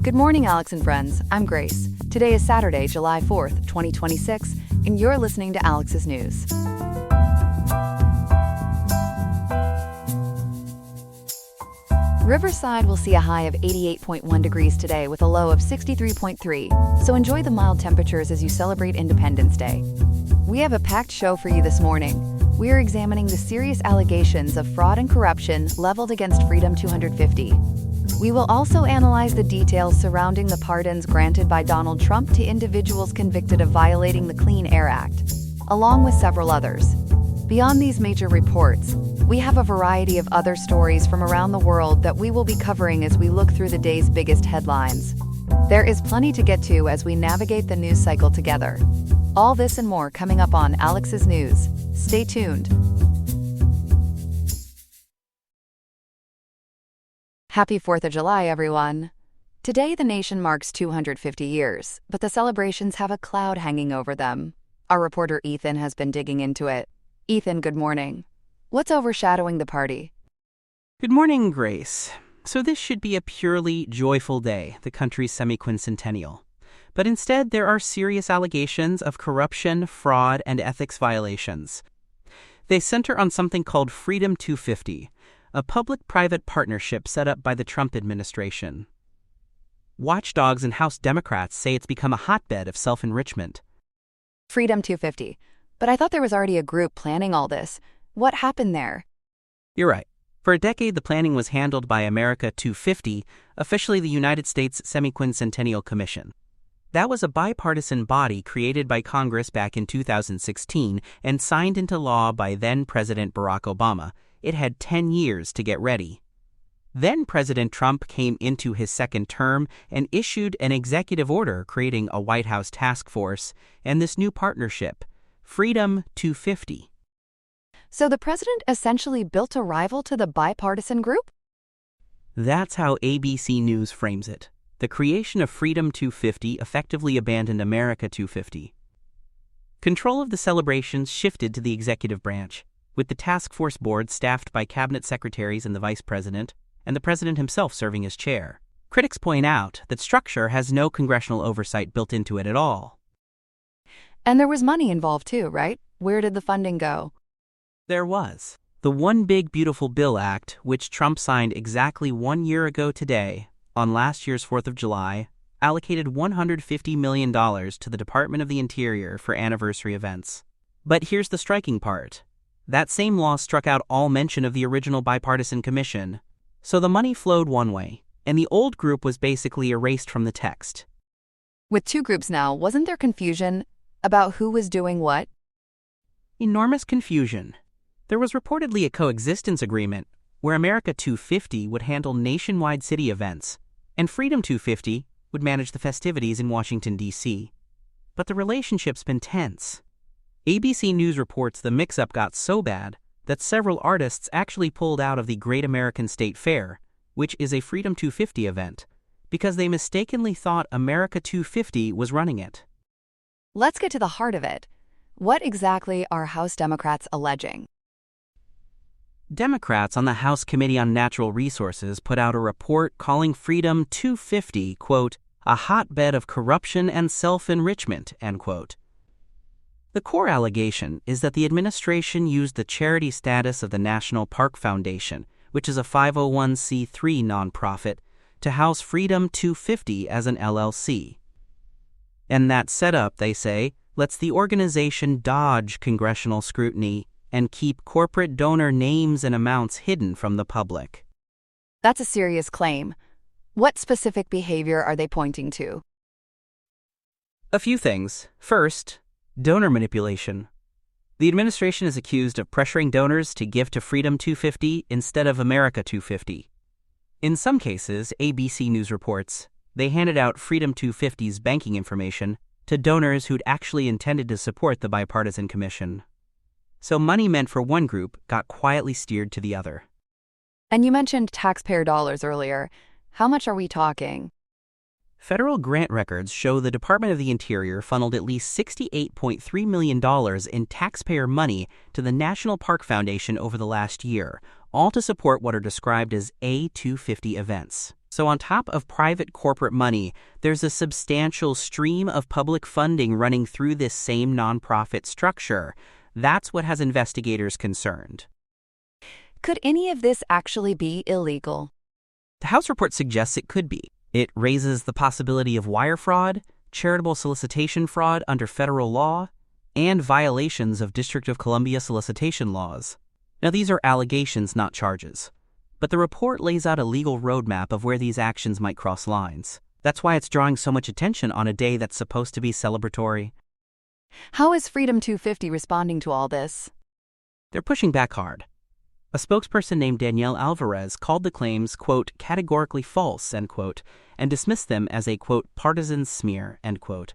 Good morning, Alex and friends. I'm Grace. Today is Saturday, July 4th, 2026, and you're listening to Alex's News. Riverside will see a high of 88.1 degrees today with a low of 63.3, so enjoy the mild temperatures as you celebrate Independence Day. We have a packed show for you this morning. We are examining the serious allegations of fraud and corruption leveled against Freedom 250. We will also analyze the details surrounding the pardons granted by Donald Trump to individuals convicted of violating the Clean Air Act, along with several others. Beyond these major reports, we have a variety of other stories from around the world that we will be covering as we look through the day's biggest headlines. There is plenty to get to as we navigate the news cycle together. All this and more coming up on Alex's News. Stay tuned. Happy 4th of July, everyone. Today, the nation marks 250 years, but the celebrations have a cloud hanging over them. Our reporter Ethan has been digging into it. Ethan, good morning. What's overshadowing the party? Good morning, Grace. So this should be a purely joyful day, the country's semi-quincentennial. But instead, there are serious allegations of corruption, fraud, and ethics violations. They center on something called Freedom 250, a public-private partnership set up by the Trump administration. Watchdogs and House Democrats say it's become a hotbed of self-enrichment. Freedom 250. But I thought there was already a group planning all this. What happened there? You're right. For a decade, the planning was handled by America 250, officially the United States Semi-Quincentennial Commission. That was a bipartisan body created by Congress back in 2016 and signed into law by then-President Barack Obama. It had 10 years to get ready. Then President Trump came into his second term and issued an executive order creating a White House task force and this new partnership, Freedom 250. So the president essentially built a rival to the bipartisan group? That's how ABC News frames it. The creation of Freedom 250 effectively abandoned America 250. Control of the celebrations shifted to the executive branch, with the task force board staffed by cabinet secretaries and the vice president, and the president himself serving as chair. Critics point out that structure has no congressional oversight built into it at all. And there was money involved too, right? Where did the funding go? There was. The One Big Beautiful Bill Act, which Trump signed exactly 1 year ago today, on last year's 4th of July, allocated $150 million to the Department of the Interior for anniversary events. But here's the striking part. That same law struck out all mention of the original bipartisan commission. So the money flowed one way, and the old group was basically erased from the text. With two groups now, wasn't there confusion about who was doing what? Enormous confusion. There was reportedly a coexistence agreement where America 250 would handle nationwide city events, and Freedom 250 would manage the festivities in Washington, D.C. But the relationship's been tense. ABC News reports the mix-up got so bad that several artists actually pulled out of the Great American State Fair, which is a Freedom 250 event, because they mistakenly thought America 250 was running it. Let's get to the heart of it. What exactly are House Democrats alleging? Democrats on the House Committee on Natural Resources put out a report calling Freedom 250, quote, a hotbed of corruption and self-enrichment, end quote. The core allegation is that the administration used the charity status of the National Park Foundation, which is a 501c3 nonprofit, to house Freedom 250 as an LLC. And that setup, they say, lets the organization dodge congressional scrutiny and keep corporate donor names and amounts hidden from the public. That's a serious claim. What specific behavior are they pointing to? A few things. First, donor manipulation. The administration is accused of pressuring donors to give to Freedom 250 instead of America 250. In some cases, ABC News reports, they handed out Freedom 250's banking information to donors who'd actually intended to support the bipartisan commission. So money meant for one group got quietly steered to the other. And you mentioned taxpayer dollars earlier. How much are we talking? Federal grant records show the Department of the Interior funneled at least $68.3 million in taxpayer money to the National Park Foundation over the last year, all to support what are described as A250 events. So on top of private corporate money, there's a substantial stream of public funding running through this same nonprofit structure. That's what has investigators concerned. Could any of this actually be illegal? The House report suggests it could be. It raises the possibility of wire fraud, charitable solicitation fraud under federal law, and violations of District of Columbia solicitation laws. Now, these are allegations, not charges. But the report lays out a legal roadmap of where these actions might cross lines. That's why it's drawing so much attention on a day that's supposed to be celebratory. How is Freedom 250 responding to all this? They're pushing back hard. A spokesperson named Danielle Alvarez called the claims, quote, categorically false, end quote, and dismissed them as a, quote, partisan smear, end quote.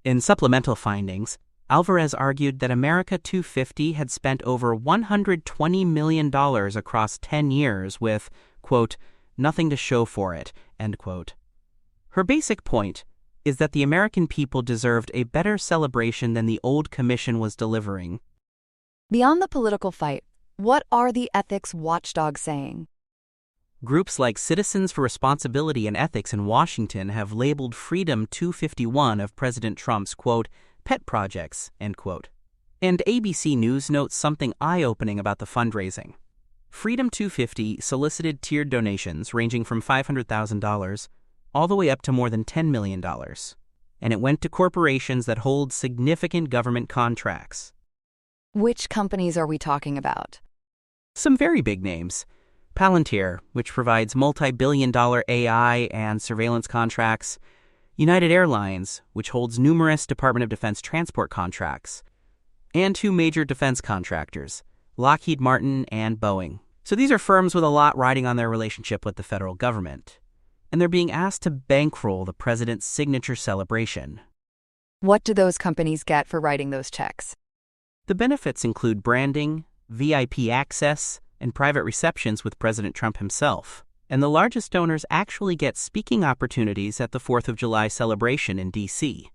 In supplemental findings, Alvarez argued that America 250 had spent over $120 million across 10 years with, quote, nothing to show for it, end quote. Her basic point is that the American people deserved a better celebration than the old commission was delivering. Beyond the political fight, what are the ethics watchdogs saying? Groups like Citizens for Responsibility and Ethics in Washington have labeled Freedom 251 of President Trump's, quote, pet projects, end quote. And ABC News notes something eye-opening about the fundraising. Freedom 250 solicited tiered donations ranging from $500,000 all the way up to more than $10 million. And it went to corporations that hold significant government contracts. Which companies are we talking about? Some very big names. Palantir, which provides multi-billion-dollar AI and surveillance contracts. United Airlines, which holds numerous Department of Defense transport contracts. And two major defense contractors, Lockheed Martin and Boeing. So these are firms with a lot riding on their relationship with the federal government. And they're being asked to bankroll the president's signature celebration. What do those companies get for writing those checks? The benefits include branding, VIP access, and private receptions with President Trump himself. And the largest donors actually get speaking opportunities at the 4th of July celebration in D.C.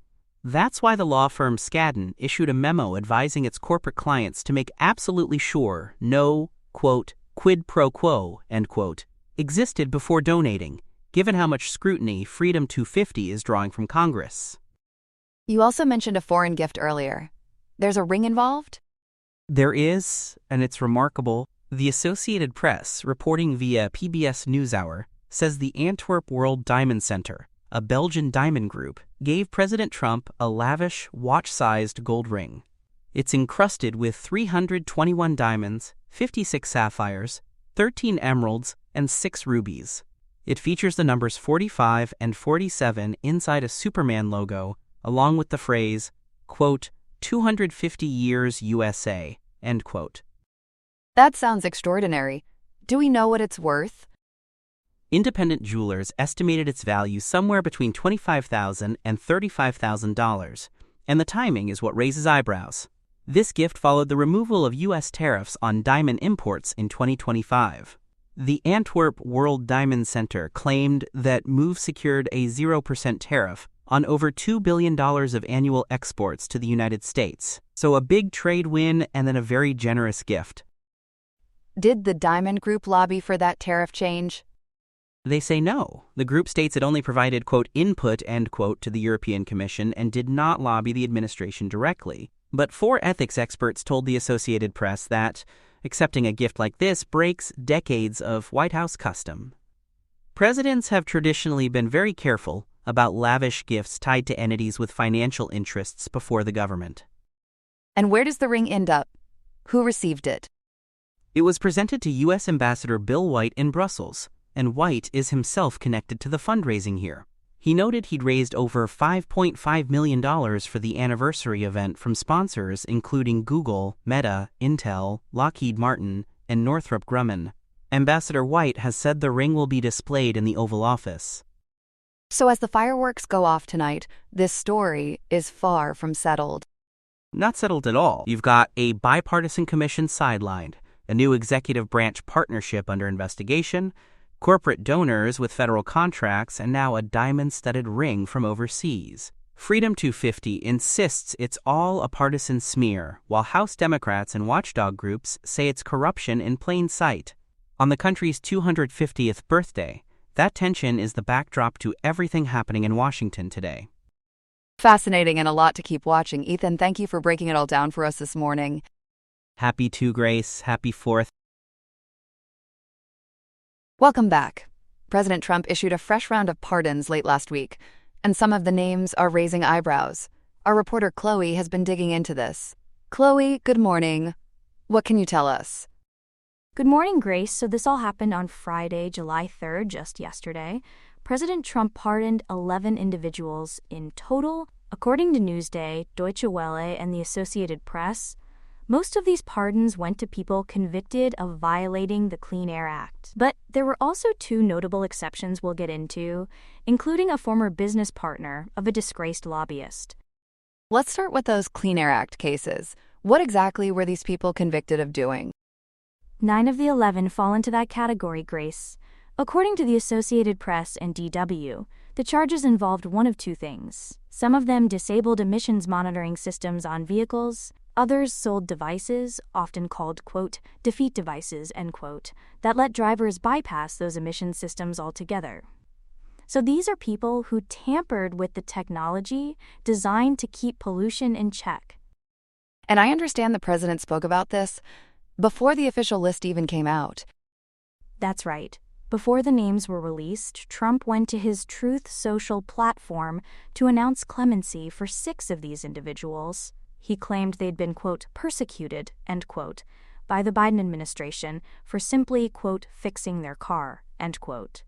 That's why the law firm Skadden issued a memo advising its corporate clients to make absolutely sure no, quote, quid pro quo, end quote, existed before donating, given how much scrutiny Freedom 250 is drawing from Congress. You also mentioned a foreign gift earlier. There's a ring involved? There is, and it's remarkable. The Associated Press, reporting via PBS NewsHour, says the Antwerp World Diamond Center, a Belgian diamond group, gave President Trump a lavish, watch-sized gold ring. It's encrusted with 321 diamonds, 56 sapphires, 13 emeralds, and 6 rubies. It features the numbers 45 and 47 inside a Superman logo, along with the phrase, quote, 250 years USA, end quote. That sounds extraordinary. Do we know what it's worth? Independent jewelers estimated its value somewhere between $25,000 and $35,000, and the timing is what raises eyebrows. This gift followed the removal of U.S. tariffs on diamond imports in 2025. The Antwerp World Diamond Center claimed that move secured a 0% tariff on over $2 billion of annual exports to the United States. So a big trade win and then a very generous gift. Did the Diamond Group lobby for that tariff change? They say no. The group states it only provided, quote, input, end quote, to the European Commission and did not lobby the administration directly. But 4 ethics experts told the Associated Press that accepting a gift like this breaks decades of White House custom. Presidents have traditionally been very careful about lavish gifts tied to entities with financial interests before the government. And where does the ring end up? Who received it? It was presented to U.S. Ambassador Bill White in Brussels, and White is himself connected to the fundraising here. He noted he'd raised over $5.5 million for the anniversary event from sponsors including Google, Meta, Intel, Lockheed Martin, and Northrop Grumman. Ambassador White has said the ring will be displayed in the Oval Office. So as the fireworks go off tonight, this story is far from settled. Not settled at all. You've got a bipartisan commission sidelined, a new executive branch partnership under investigation, corporate donors with federal contracts, and now a diamond-studded ring from overseas. Freedom 250 insists it's all a partisan smear, while House Democrats and watchdog groups say it's corruption in plain sight. On the country's 250th birthday, that tension is the backdrop to everything happening in Washington today. Fascinating and a lot to keep watching. Ethan, thank you for breaking it all down for us this morning. Happy 2 Grace, happy 4th. Welcome back. President Trump issued a fresh round of pardons late last week, and some of the names are raising eyebrows. Our reporter Chloe has been digging into this. Chloe, good morning. What can you tell us? Good morning, Grace. So this all happened on Friday, July 3rd, just yesterday. President Trump pardoned 11 individuals in total. According to Newsday, Deutsche Welle, and the Associated Press, most of these pardons went to people convicted of violating the Clean Air Act. But there were also 2 notable exceptions we'll get into, including a former business partner of a disgraced lobbyist. Let's start with those Clean Air Act cases. What exactly were these people convicted of doing? 9 of the 11 fall into that category, Grace. According to the Associated Press and DW, the charges involved one of 2 things. Some of them disabled emissions monitoring systems on vehicles. Others sold devices, often called, quote, defeat devices, end quote, that let drivers bypass those emission systems altogether. So these are people who tampered with the technology designed to keep pollution in check. And I understand the president spoke about this before the official list even came out. That's right. Before the names were released, Trump went to his Truth Social platform to announce clemency for 6 of these individuals. He claimed they'd been, quote, persecuted, end quote, by the Biden administration for simply, quote, fixing their car, end quote.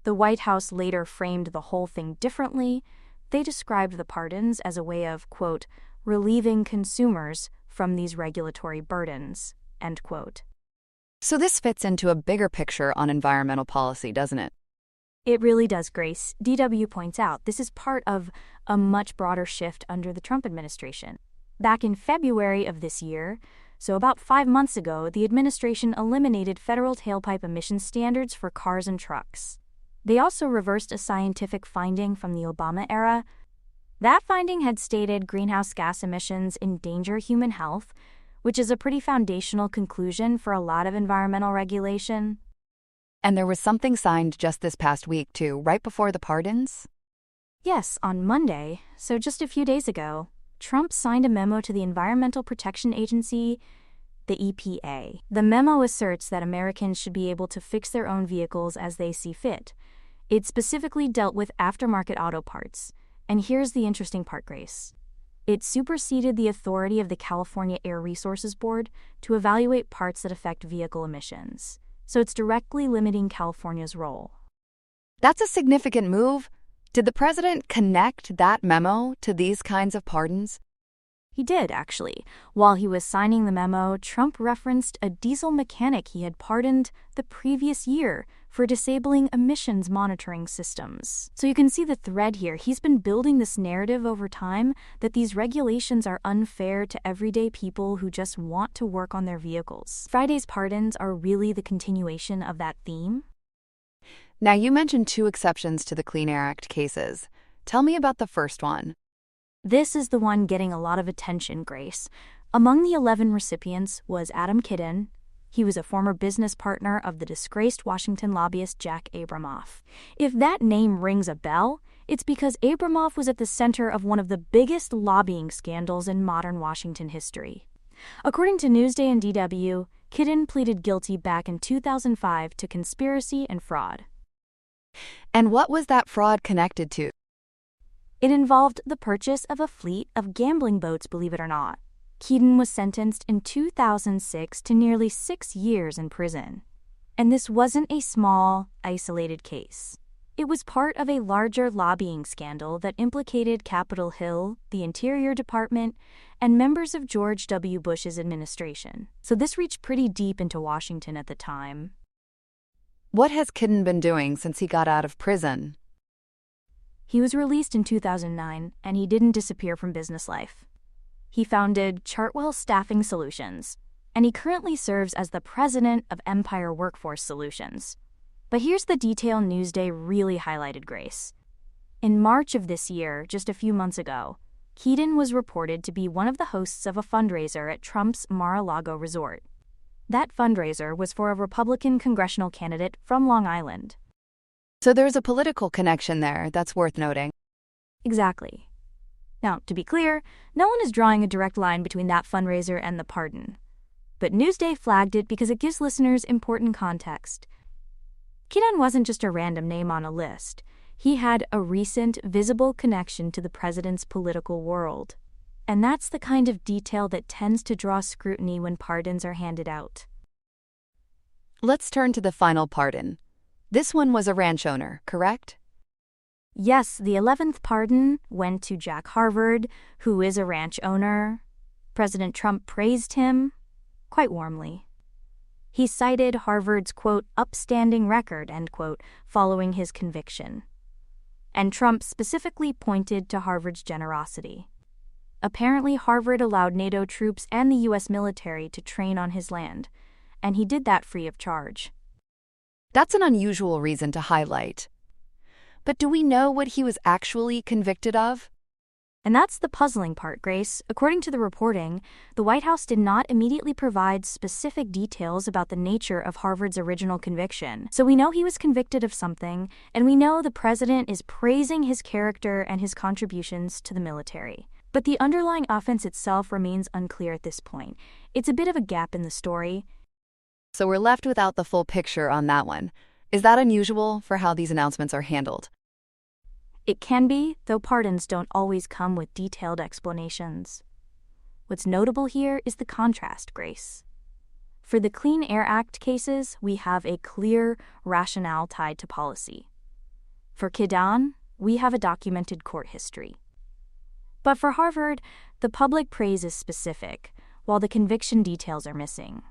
The White House later framed the whole thing differently. They described the pardons as a way of, quote, relieving consumers from these regulatory burdens, end quote. So this fits into a bigger picture on environmental policy, doesn't it? It really does, Grace. DW points out this is part of a much broader shift under the Trump administration. Back in February of this year, so about 5 months ago, the administration eliminated federal tailpipe emission standards for cars and trucks. They also reversed a scientific finding from the Obama era. That finding had stated greenhouse gas emissions endanger human health, which is a pretty foundational conclusion for a lot of environmental regulation. And there was something signed just this past week, too, right before the pardons? Yes, on Monday, so just a few days ago, Trump signed a memo to the Environmental Protection Agency, the EPA. The memo asserts that Americans should be able to fix their own vehicles as they see fit. It specifically dealt with aftermarket auto parts. And here's the interesting part, Grace. It superseded the authority of the California Air Resources Board to evaluate parts that affect vehicle emissions. So it's directly limiting California's role. That's a significant move. Did the president connect that memo to these kinds of pardons? He did, actually. While he was signing the memo, Trump referenced a diesel mechanic he had pardoned the previous year for disabling emissions monitoring systems. So you can see the thread here. He's been building this narrative over time that these regulations are unfair to everyday people who just want to work on their vehicles. Friday's pardons are really the continuation of that theme. Now, you mentioned 2 exceptions to the Clean Air Act cases. Tell me about the first one. This is the one getting a lot of attention, Grace. Among the 11 recipients was Adam Kidden. He was a former business partner of the disgraced Washington lobbyist Jack Abramoff. If that name rings a bell, it's because Abramoff was at the center of one of the biggest lobbying scandals in modern Washington history. According to Newsday and DW, Kidden pleaded guilty back in 2005 to conspiracy and fraud. And what was that fraud connected to? It involved the purchase of a fleet of gambling boats, believe it or not. Kidden was sentenced in 2006 to nearly 6 years in prison. And this wasn't a small, isolated case. It was part of a larger lobbying scandal that implicated Capitol Hill, the Interior Department, and members of George W. Bush's administration. So this reached pretty deep into Washington at the time. What has Kidden been doing since he got out of prison? He was released in 2009, and he didn't disappear from business life. He founded Chartwell Staffing Solutions, and he currently serves as the president of Empire Workforce Solutions. But here's the detail Newsday really highlighted, Grace. In March of this year, just a few months ago, Kidden was reported to be one of the hosts of a fundraiser at Trump's Mar-a-Lago resort. That fundraiser was for a Republican congressional candidate from Long Island. So there's a political connection there that's worth noting. Exactly. Now, to be clear, no one is drawing a direct line between that fundraiser and the pardon. But Newsday flagged it because it gives listeners important context. Kidon wasn't just a random name on a list. He had a recent, visible connection to the president's political world. And that's the kind of detail that tends to draw scrutiny when pardons are handed out. Let's turn to the final pardon. This one was a ranch owner, correct? Yes, the 11th pardon went to Jack Harvard, who is a ranch owner. President Trump praised him quite warmly. He cited Harvard's, quote, upstanding record, end quote, following his conviction. And Trump specifically pointed to Harvard's generosity. Apparently, Harvard allowed NATO troops and the U.S. military to train on his land, and he did that free of charge. That's an unusual reason to highlight. But do we know what he was actually convicted of? And that's the puzzling part, Grace. According to the reporting, the White House did not immediately provide specific details about the nature of Harvard's original conviction. So we know he was convicted of something, and we know the president is praising his character and his contributions to the military. But the underlying offense itself remains unclear at this point. It's a bit of a gap in the story. So we're left without the full picture on that one. Is that unusual for how these announcements are handled? It can be, though pardons don't always come with detailed explanations. What's notable here is the contrast, Grace. For the Clean Air Act cases, we have a clear rationale tied to policy. For Kidon, we have a documented court history. But for Harvard, the public praise is specific, while the conviction details are missing.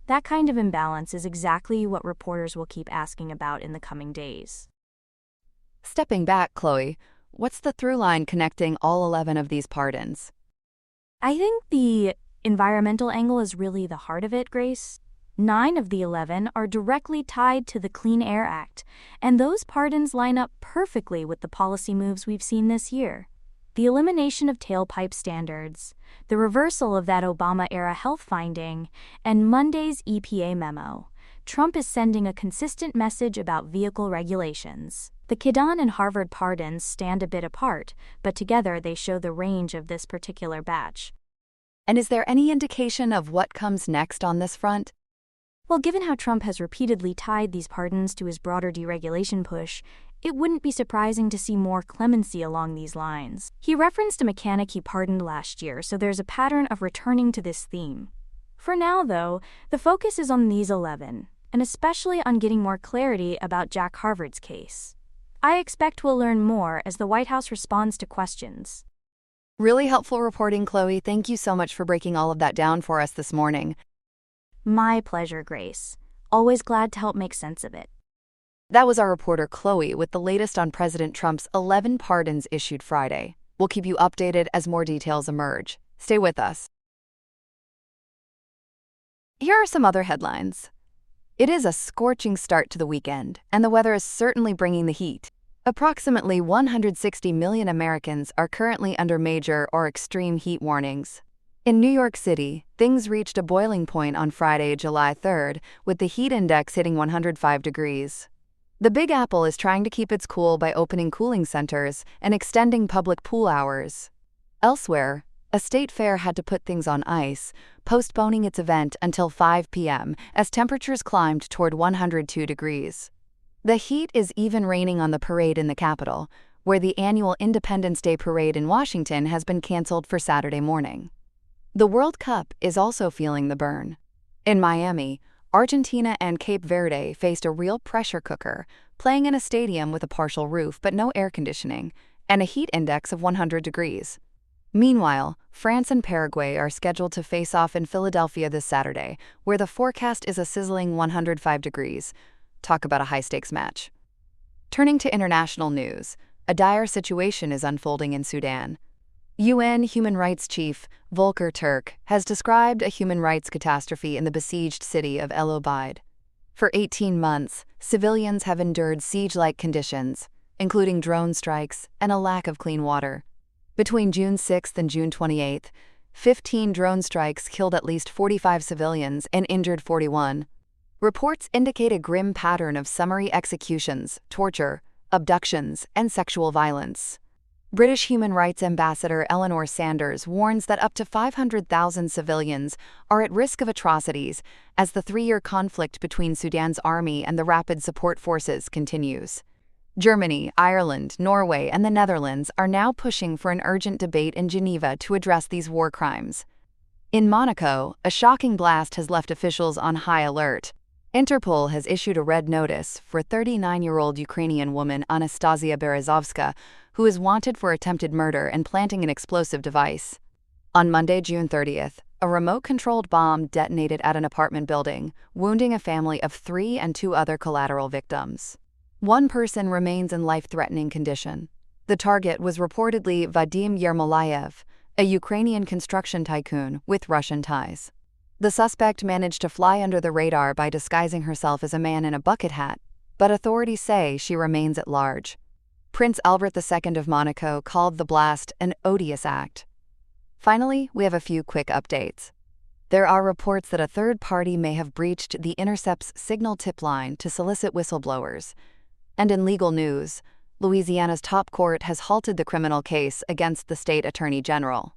That kind of imbalance is exactly what reporters will keep asking about in the coming days. Stepping back, Chloe, what's the through line connecting all 11 of these pardons? I think the environmental angle is really the heart of it, Grace. 9 of the 11 are directly tied to the Clean Air Act, and those pardons line up perfectly with the policy moves we've seen this year. The elimination of tailpipe standards, the reversal of that Obama-era health finding, and Monday's EPA memo. Trump is sending a consistent message about vehicle regulations. The Kidon and Harvard pardons stand a bit apart, but together they show the range of this particular batch. And is there any indication of what comes next on this front? Well, given how Trump has repeatedly tied these pardons to his broader deregulation push, it wouldn't be surprising to see more clemency along these lines. He referenced a mechanic he pardoned last year, so there's a pattern of returning to this theme. For now, though, the focus is on these 11, and especially on getting more clarity about Jack Harvard's case. I expect we'll learn more as the White House responds to questions. Really helpful reporting, Chloe. Thank you so much for breaking all of that down for us this morning. My pleasure, Grace. Always glad to help make sense of it. That was our reporter, Chloe, with the latest on President Trump's 11 pardons issued Friday. We'll keep you updated as more details emerge. Stay with us. Here are some other headlines. It is a scorching start to the weekend, and the weather is certainly bringing the heat. Approximately 160 million Americans are currently under major or extreme heat warnings. In New York City, things reached a boiling point on Friday, July 3rd, with the heat index hitting 105 degrees. The Big Apple is trying to keep its cool by opening cooling centers and extending public pool hours. Elsewhere, a state fair had to put things on ice, postponing its event until 5 p.m. as temperatures climbed toward 102 degrees. The heat is even raining on the parade in the Capitol, where the annual Independence Day parade in Washington has been canceled for Saturday morning. The World Cup is also feeling the burn. In Miami, Argentina and Cape Verde faced a real pressure cooker, playing in a stadium with a partial roof but no air conditioning, and a heat index of 100 degrees. Meanwhile, France and Paraguay are scheduled to face off in Philadelphia this Saturday, where the forecast is a sizzling 105 degrees. Talk about a high-stakes match. Turning to international news, a dire situation is unfolding in Sudan. UN Human Rights Chief Volker Turk has described a human rights catastrophe in the besieged city of El Obeid. For 18 months, civilians have endured siege-like conditions, including drone strikes and a lack of clean water. Between June 6 and June 28, 15 drone strikes killed at least 45 civilians and injured 41. Reports indicate a grim pattern of summary executions, torture, abductions, and sexual violence. British Human Rights Ambassador Eleanor Sanders warns that up to 500,000 civilians are at risk of atrocities as the 3-year conflict between Sudan's army and the Rapid Support Forces continues. Germany, Ireland, Norway, and the Netherlands are now pushing for an urgent debate in Geneva to address these war crimes. In Monaco, a shocking blast has left officials on high alert. Interpol has issued a red notice for 39-year-old Ukrainian woman Anastasia Berezovska, who is wanted for attempted murder and planting an explosive device. On Monday, June 30th, a remote-controlled bomb detonated at an apartment building, wounding a family of 3 and 2 other collateral victims. One person remains in life-threatening condition. The target was reportedly Vadim Yermolayev, a Ukrainian construction tycoon with Russian ties. The suspect managed to fly under the radar by disguising herself as a man in a bucket hat, but authorities say she remains at large. Prince Albert II of Monaco called the blast an odious act. Finally, we have a few quick updates. There are reports that a third party may have breached the Intercept's signal tip line to solicit whistleblowers. And in legal news, Louisiana's top court has halted the criminal case against the state attorney general.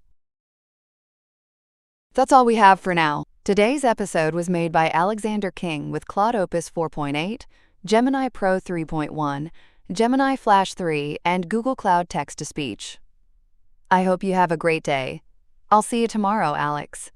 That's all we have for now. Today's episode was made by Alexander King with Claude Opus 4.8, Gemini Pro 3.1, Gemini Flash 3, and Google Cloud Text-to-Speech. I hope you have a great day. I'll see you tomorrow, Alex.